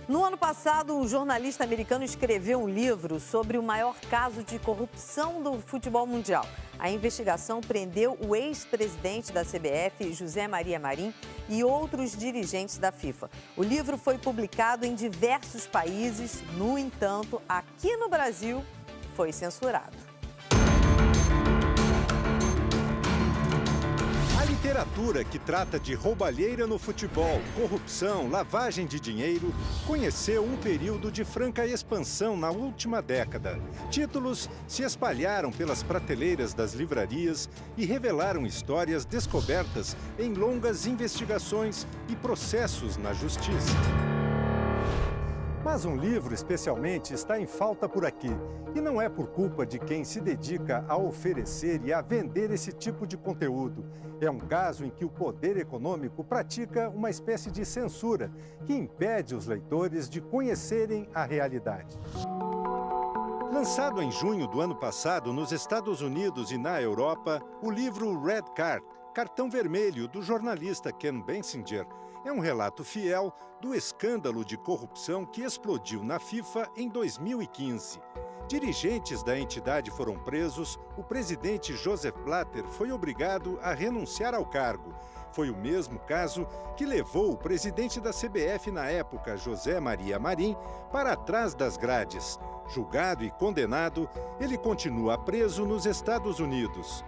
No ano passado, um jornalista americano escreveu um livro sobre o maior caso de corrupção do futebol mundial. A investigação prendeu o ex-presidente da CBF, José Maria Marim, e outros dirigentes da FIFA. O livro foi publicado em diversos países, no entanto, aqui no Brasil, foi censurado. A literatura que trata de roubalheira no futebol, corrupção, lavagem de dinheiro, conheceu um período de franca expansão na última década. Títulos se espalharam pelas prateleiras das livrarias e revelaram histórias descobertas em longas investigações e processos na justiça. Mas um livro, especialmente, está em falta por aqui. E não é por culpa de quem se dedica a oferecer e a vender esse tipo de conteúdo. É um caso em que o poder econômico pratica uma espécie de censura que impede os leitores de conhecerem a realidade. Lançado em junho do ano passado nos Estados Unidos e na Europa, o livro Red Card, Cartão Vermelho, do jornalista Ken Basinger, é um relato fiel do escândalo de corrupção que explodiu na FIFA em 2015. Dirigentes da entidade foram presos, o presidente Joseph Blatter foi obrigado a renunciar ao cargo. Foi o mesmo caso que levou o presidente da CBF na época, José Maria Marim, para trás das grades. Julgado e condenado, ele continua preso nos Estados Unidos.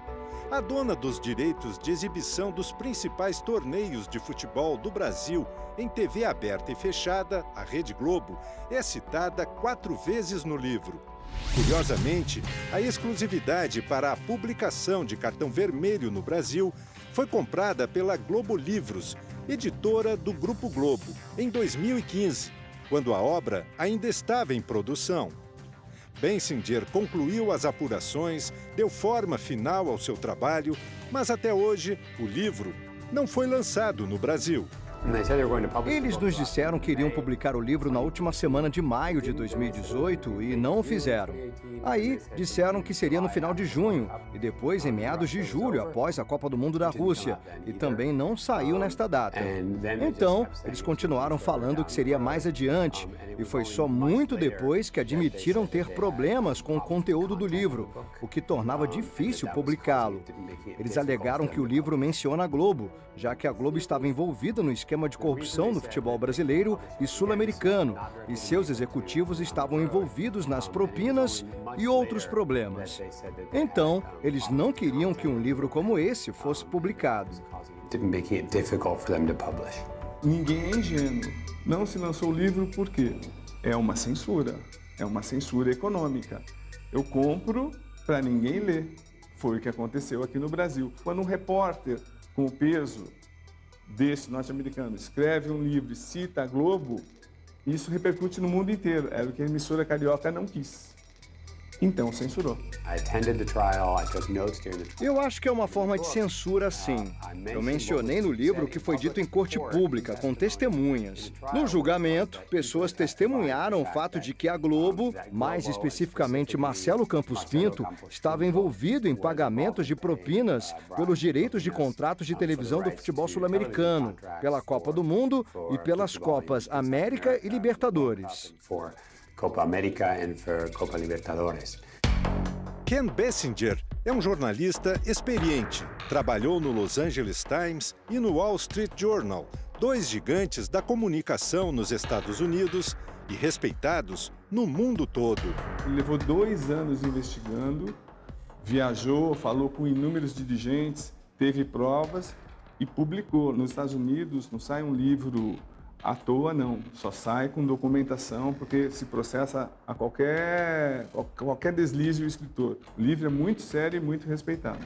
A dona dos direitos de exibição dos principais torneios de futebol do Brasil em TV aberta e fechada, a Rede Globo, é citada 4 vezes no livro. Curiosamente, a exclusividade para a publicação de Cartão Vermelho no Brasil foi comprada pela Globo Livros, editora do Grupo Globo, em 2015, quando a obra ainda estava em produção. Basinger concluiu as apurações, deu forma final ao seu trabalho, mas até hoje o livro não foi lançado no Brasil. Eles nos disseram que iriam publicar o livro na última semana de maio de 2018 e não o fizeram. Aí, disseram que seria no final de junho e depois em meados de julho, após a Copa do Mundo da Rússia, e também não saiu nesta data. Então, eles continuaram falando que seria mais adiante, e foi só muito depois que admitiram ter problemas com o conteúdo do livro, o que tornava difícil publicá-lo. Eles alegaram que o livro menciona a Globo, já que a Globo estava envolvida no esquema de corrupção no futebol brasileiro e sul-americano, e seus executivos estavam envolvidos nas propinas e outros problemas. Então, eles não queriam que um livro como esse fosse publicado. Ninguém é ingênuo. Não se lançou o livro por quê? É uma censura econômica. Eu compro para ninguém ler. Foi o que aconteceu aqui no Brasil. Quando um repórter com o peso desse norte-americano escreve um livro e cita a Globo, isso repercute no mundo inteiro. Era o que a emissora carioca não quis. Então censurou. Eu acho que é uma forma de censura, sim. Eu mencionei no livro o que foi dito em corte pública, com testemunhas. No julgamento, pessoas testemunharam o fato de que a Globo, mais especificamente Marcelo Campos Pinto, estava envolvido em pagamentos de propinas pelos direitos de contratos de televisão do futebol sul-americano, pela Copa do Mundo e pelas Copas América e Libertadores. Copa América e Copa Libertadores. Ken Basinger é um jornalista experiente. Trabalhou no Los Angeles Times e no Wall Street Journal, 2 gigantes da comunicação nos Estados Unidos e respeitados no mundo todo. Ele levou 2 anos investigando, viajou, falou com inúmeros dirigentes, teve provas e publicou. Nos Estados Unidos não sai um livro à toa, não. Só sai com documentação, porque se processa a qualquer deslize o escritor. O livro é muito sério e muito respeitado.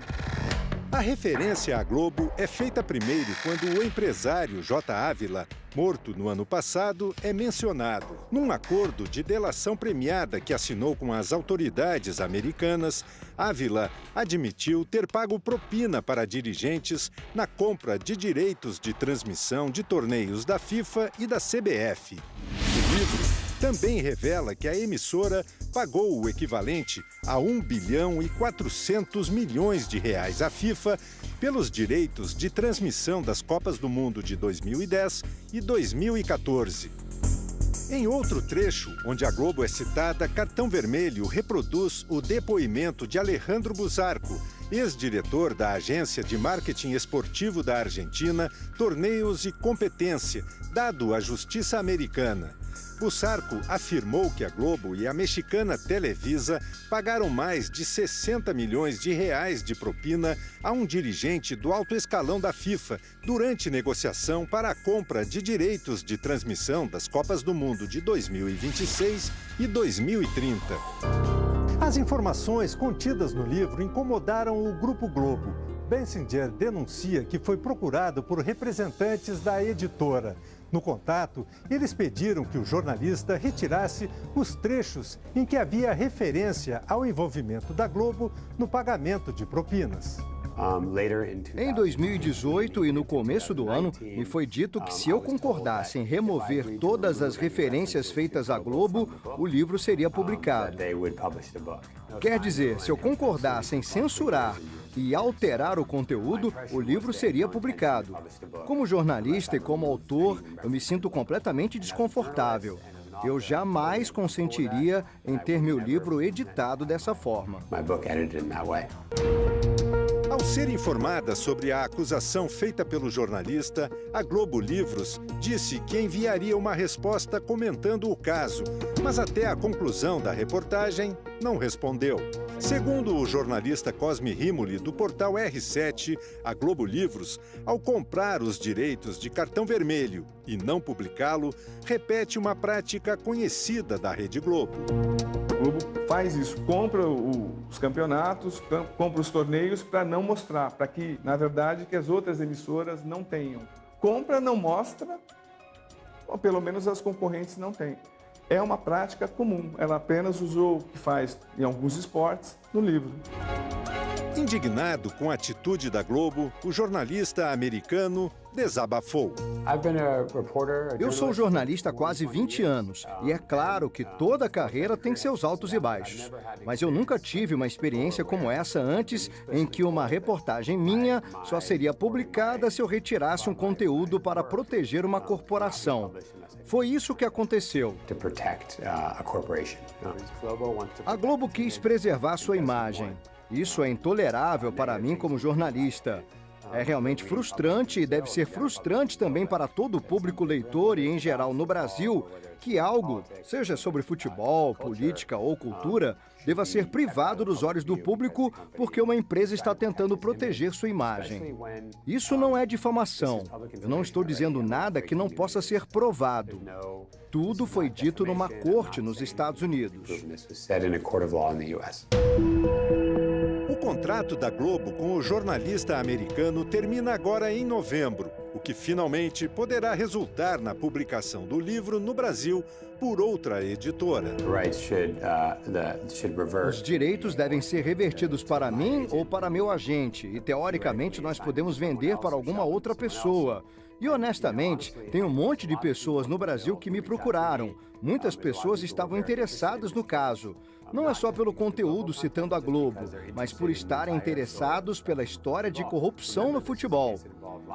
A referência à Globo é feita primeiro quando o empresário J. Ávila, morto no ano passado, é mencionado. Num acordo de delação premiada que assinou com as autoridades americanas, Ávila admitiu ter pago propina para dirigentes na compra de direitos de transmissão de torneios da FIFA e da CBF. O livro também revela que a emissora pagou o equivalente a 1 bilhão e 400 milhões de reais à FIFA pelos direitos de transmissão das Copas do Mundo de 2010 e 2014. Em outro trecho, onde a Globo é citada, Cartão Vermelho reproduz o depoimento de Alejandro Buzzarco, ex-diretor da agência de marketing esportivo da Argentina, Torneios e Competência, dado à justiça americana. Buzzarco afirmou que a Globo e a mexicana Televisa pagaram mais de 60 milhões de reais de propina a um dirigente do alto escalão da FIFA durante negociação para a compra de direitos de transmissão das Copas do Mundo de 2026 e 2030. As informações contidas no livro incomodaram o Grupo Globo. Bensinger denuncia que foi procurado por representantes da editora. No contato, eles pediram que o jornalista retirasse os trechos em que havia referência ao envolvimento da Globo no pagamento de propinas. Em 2018 e no começo do ano, me foi dito que se eu concordasse em remover todas as referências feitas à Globo, o livro seria publicado. Quer dizer, se eu concordasse em censurar e alterar o conteúdo, o livro seria publicado. Como jornalista e como autor, eu me sinto completamente desconfortável. Eu jamais consentiria em ter meu livro editado dessa forma. Ao ser informada sobre a acusação feita pelo jornalista, a Globo Livros disse que enviaria uma resposta comentando o caso, mas até a conclusão da reportagem não respondeu. Segundo o jornalista Cosme Rimoli, do portal R7, a Globo Livros, ao comprar os direitos de Cartão Vermelho e não publicá-lo, repete uma prática conhecida da Rede Globo. O Globo faz isso, compra os campeonatos, compra os torneios para não mostrar, para que, na verdade, que as outras emissoras não tenham. Compra, não mostra, ou pelo menos as concorrentes não têm. É uma prática comum, ela apenas usou o que faz em alguns esportes no livro. Indignado com a atitude da Globo, o jornalista americano desabafou. Eu sou jornalista há quase 20 anos e é claro que toda carreira tem seus altos e baixos. Mas eu nunca tive uma experiência como essa antes, em que uma reportagem minha só seria publicada se eu retirasse um conteúdo para proteger uma corporação. Foi isso que aconteceu. A Globo quis preservar sua imagem. Isso é intolerável para mim como jornalista. É realmente frustrante e deve ser frustrante também para todo o público leitor e, em geral, no Brasil, que algo, seja sobre futebol, política ou cultura, deva ser privado dos olhos do público porque uma empresa está tentando proteger sua imagem. Isso não é difamação. Eu não estou dizendo nada que não possa ser provado. Tudo foi dito numa corte nos Estados Unidos. O contrato da Globo com o jornalista americano termina agora em novembro, o que finalmente poderá resultar na publicação do livro no Brasil por outra editora. Os direitos devem ser revertidos para mim ou para meu agente, e teoricamente nós podemos vender para alguma outra pessoa. E honestamente, tem um monte de pessoas no Brasil que me procuraram. Muitas pessoas estavam interessadas no caso. Não é só pelo conteúdo citando a Globo, mas por estarem interessados pela história de corrupção no futebol.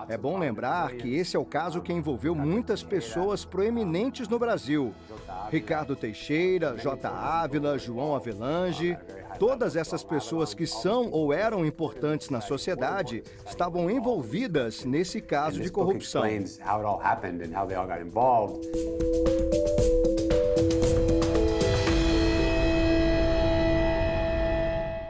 É bom lembrar que esse é o caso que envolveu muitas pessoas proeminentes no Brasil. Ricardo Teixeira, J. Ávila, João Avelange. Todas essas pessoas que são ou eram importantes na sociedade estavam envolvidas nesse caso de corrupção.